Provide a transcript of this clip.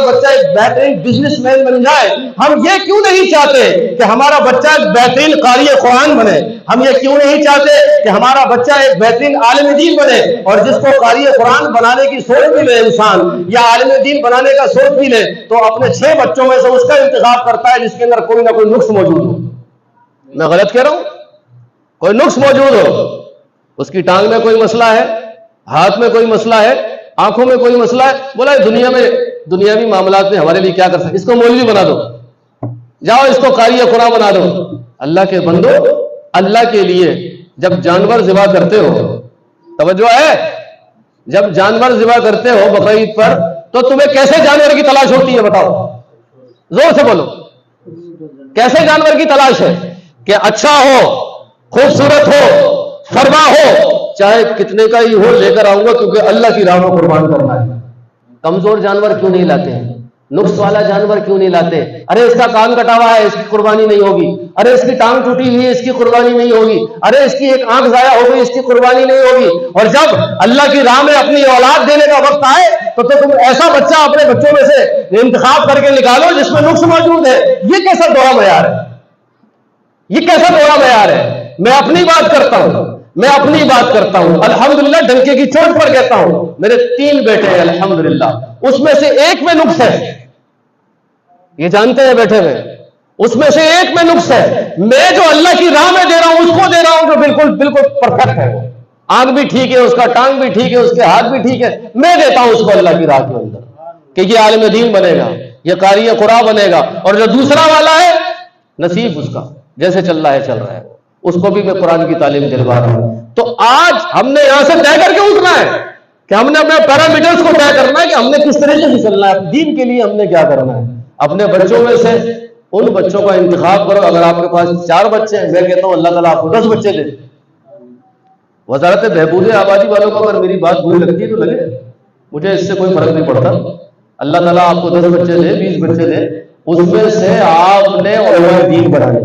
بچہ ایک بہترین بزنس مین بن جائے. ہم یہ کیوں نہیں چاہتے کہ ہمارا بچہ ایک بہترین قاری قرآن بنے؟ ہم یہ کیوں نہیں چاہتے کہ ہمارا بچہ ایک بہترین عالم دین بنے؟ اور جس کو قاری قرآن بنانے کی سوچ بھی لے انسان یا عالم دین بنانے کا سوچ بھی لے تو اپنے 6 بچوں میں سے اس کا انتخاب کرتا ہے جس کے اندر کوئی نہ کوئی نقص موجود ہو. میں غلط کہہ رہا ہوں؟ کوئی نقص موجود ہو. اس کی ٹانگ میں کوئی مسئلہ ہے, ہاتھ میں کوئی مسئلہ ہے, آنکھوں میں کوئی مسئلہ ہے, بولا دنیا میں دنیاوی معاملات میں ہمارے لیے کیا کر سکتے, اس کو مولوی بنا دو, جاؤ اس کو قاری قرآن بنا دو. اللہ کے بندو, اللہ کے لیے جب جانور ذبح کرتے ہو, توجہ ہے, جب جانور ذبح کرتے ہو بقرعید پر تو تمہیں کیسے جانور کی تلاش ہوتی ہے بتاؤ, زور سے بولو, کیسے جانور کی تلاش ہے؟ کہ اچھا ہو, خوبصورت ہو, فرما ہو, چاہے کتنے کا ہی ہو لے کر آؤں گا کیونکہ اللہ کی راہ میں قربان کرنا ہے. کمزور جانور کیوں نہیں لاتے ہیں؟ نقص والا جانور کیوں نہیں لاتے؟ ارے اس کا کان کٹا ہوا ہے, اس کی قربانی نہیں ہوگی. ارے اس کی ٹانگ ٹوٹی ہوئی ہے, اس کی قربانی نہیں ہوگی. ارے اس کی ایک آنکھ ضائع ہو گئی, اس کی قربانی نہیں ہوگی. اور جب اللہ کی راہ میں اپنی اولاد دینے کا وقت آئے تو تم ایسا بچہ اپنے بچوں میں سے انتخاب کر کے نکالو جس میں نقص موجود ہے. یہ کیسا دوہرا معیار ہے؟ یہ کیسا دوہرا معیار ہے؟ میں اپنی بات کرتا ہوں, الحمدللہ ڈنکے کی چوٹ پر کہتا ہوں, میرے 3 بیٹے ہیں الحمدللہ, اس میں سے ایک میں نقص ہے, یہ جانتے ہیں بیٹھے ہوئے, اس میں سے ایک میں نقص ہے. میں جو اللہ کی راہ میں دے رہا ہوں اس کو دے رہا ہوں جو بالکل پرفیکٹ ہے. آنکھ بھی ٹھیک ہے, اس کا ٹانگ بھی ٹھیک ہے, اس کے ہاتھ بھی ٹھیک ہے. میں دیتا ہوں اس کو اللہ کی راہ کے اندر کہ یہ عالم دین بنے گا, یہ قاری قرآن بنے گا. اور جو دوسرا والا ہے نصیب اس کا, جیسے چل رہا ہے, اس کو بھی میں قرآن کی تعلیم دلوا رہا ہوں. تو آج ہم نے یہاں سے طے کر کے اٹھنا ہے کہ ہم نے اپنے پیرامیٹرز کو طے کرنا ہے کہ ہم نے کس طریقے سے چلنا ہے. دین کے لیے ہم نے کیا کرنا ہے. اپنے بچوں میں سے ان بچوں کا انتخاب کرو. اگر آپ کے پاس 4 بچے ہیں, میں کہتا ہوں اللہ تعالیٰ آپ کو 10 بچے دے. وزارت بہبود آبادی والوں کو اگر میری بات بری لگتی ہے تو لگے, مجھے اس سے کوئی فرق نہیں پڑتا. اللہ تعالیٰ آپ کو 10 بچے دے, 20 بچے دے, اس میں سے آپ نے علماء دین بنانے.